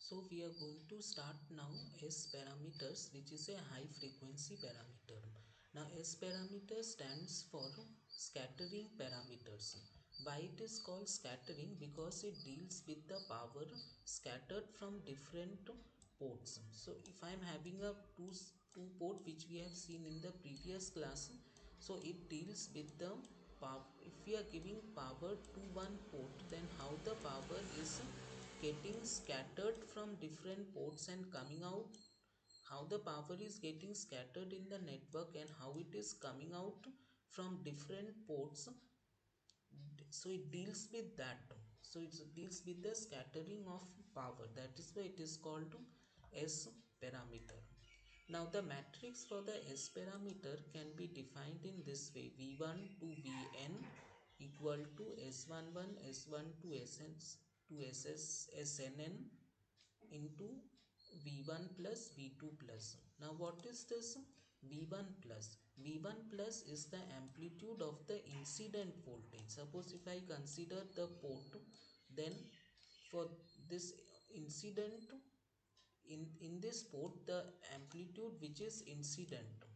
So we are going to start now S parameters, which is a high frequency parameter. Now S parameter stands for scattering parameters. Why it is called scattering? Because it deals with the power scattered from different ports. So if I am having a two port, which we have seen in the previous class, so it deals with the power. If we are giving power to one port, then how the power is getting scattered from different ports and coming out, how the power is getting scattered in the network and how it is coming out from different ports. So it deals with that. So it deals with the scattering of power. That is why it is called S parameter. Now the matrix for the S parameter can be defined in this way: V1 to Vn equal to S11 S1 to Sn to Snn into V1 plus V2 plus. Now what is this V1 plus? V1 plus is the amplitude of the incident voltage. Suppose if I consider the port, then for this incident, in this port, the amplitude which is incident,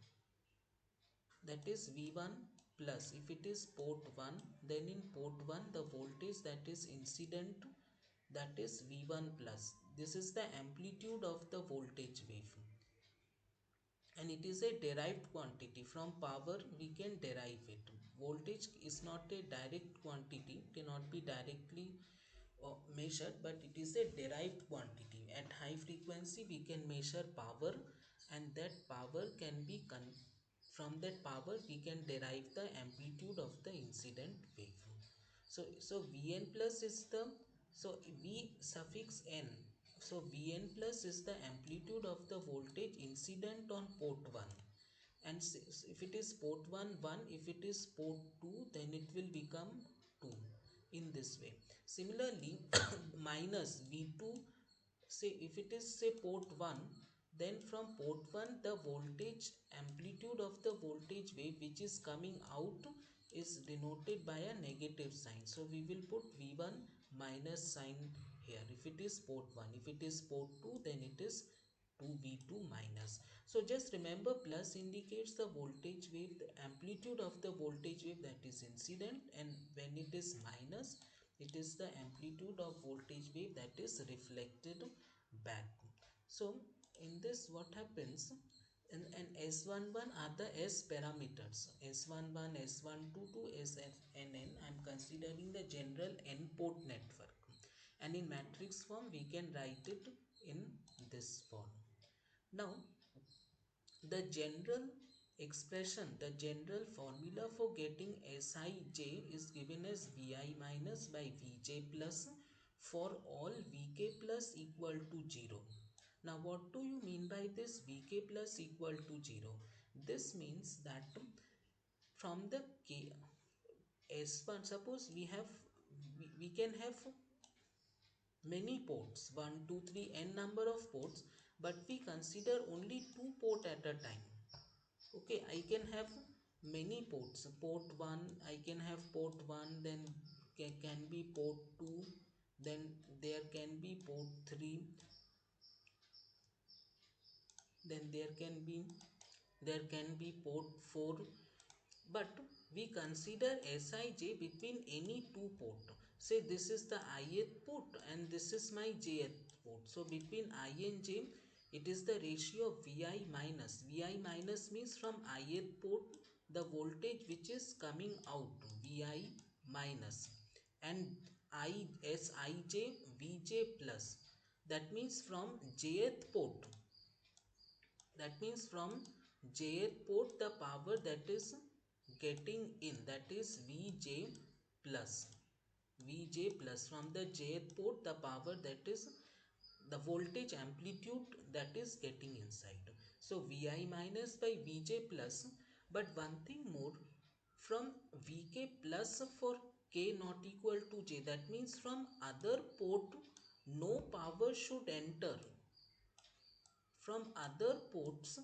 that is V1 plus. If it is port 1, then in port 1 the voltage that is incident, that is V1 plus. This is the amplitude of the voltage wave, and it is a derived quantity. From power we can derive it. Voltage is not a direct quantity, cannot be directly measured, but it is a derived quantity. At high frequency we can measure power, and that power can be from that power we can derive the amplitude of the incident wave. So Vn plus is the, so V suffix n, so Vn plus is the amplitude of the voltage incident on port 1, and if it is port 1 1, if it is port 2, then it will become 2, in this way. Similarly minus V2, say if it is say port 1, then from port 1 the voltage amplitude of the voltage wave which is coming out is denoted by a negative sign. So we will put V1 minus sign here if it is port 1. If it is port 2, then it is 2V2 minus. So just remember, plus indicates the voltage wave, the amplitude of the voltage wave that is incident, and when it is minus, it is the amplitude of voltage wave that is reflected back. So in this what happens, and S11 are the S parameters, S11 S12 to Snn. I am considering the general n port network, and in matrix form we can write it in this form. Now the general expression, the general formula for getting Sij is given as Vi minus by Vj plus for all Vk plus equal to 0. Now what do you mean by this Vk plus equal to 0? This means that from the K S1, suppose we can have many ports, 1 2 3 n number of ports, but we consider only 2 port at a time. Okay, I can have many ports. Port 1, I can have port 1, then can be port 2, then there can be port 3, then there can be port 4, but we consider Sij between any two port. Say this is the ith port and this is my jth port. So between I and j, it is the ratio of Vi minus. Vi minus means from ith port the voltage which is coming out, Vi minus, and Sij Vj plus. That means from jth port, that means from jth port the power that is getting in, that is Vj plus. Vj plus from the jth port the power that is the voltage amplitude that is getting inside. So Vi minus by Vj plus. But one thing more, from Vk plus for k not equal to j, that means from other port no power should enter. From other ports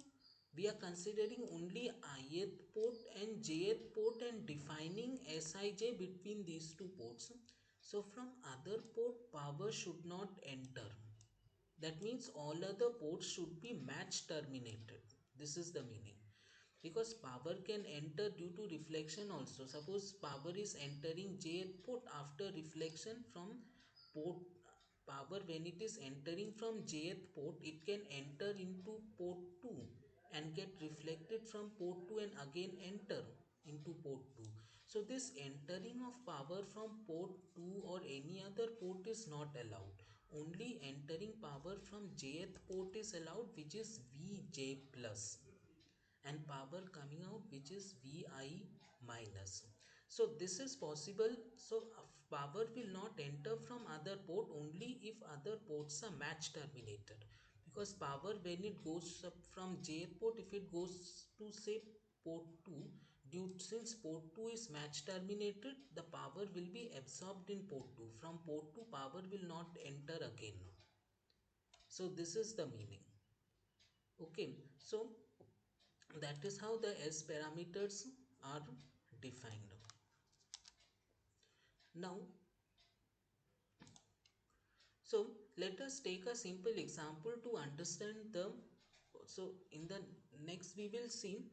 we are considering only ith port and jth port and defining Sij between these two ports. So from other port power should not enter. That means all other ports should be match terminated. This is the meaning. Because power can enter due to reflection also. Suppose power is entering jth port after reflection from port. Power, when it is entering from jth port, it can enter into port 2 and get reflected from port 2 and again enter into port 2. So this entering of power from port 2 or any other port is not allowed. Only entering power from jth port is allowed, which is Vj plus, and power coming out which is Vi minus. So this is possible. So power will not enter from other port only if other ports are match terminated. Because power, when it goes up from jth port, if it goes to say port 2, since port 2 is match terminated, the power will be absorbed in port 2. From port 2, power will not enter again. So this is the meaning. Okay, so that is how the S parameters are defined. Now, so let us take a simple example to understand the. So in the next we will see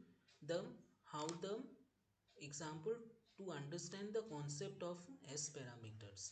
the how the example to understand the concept of S parameters.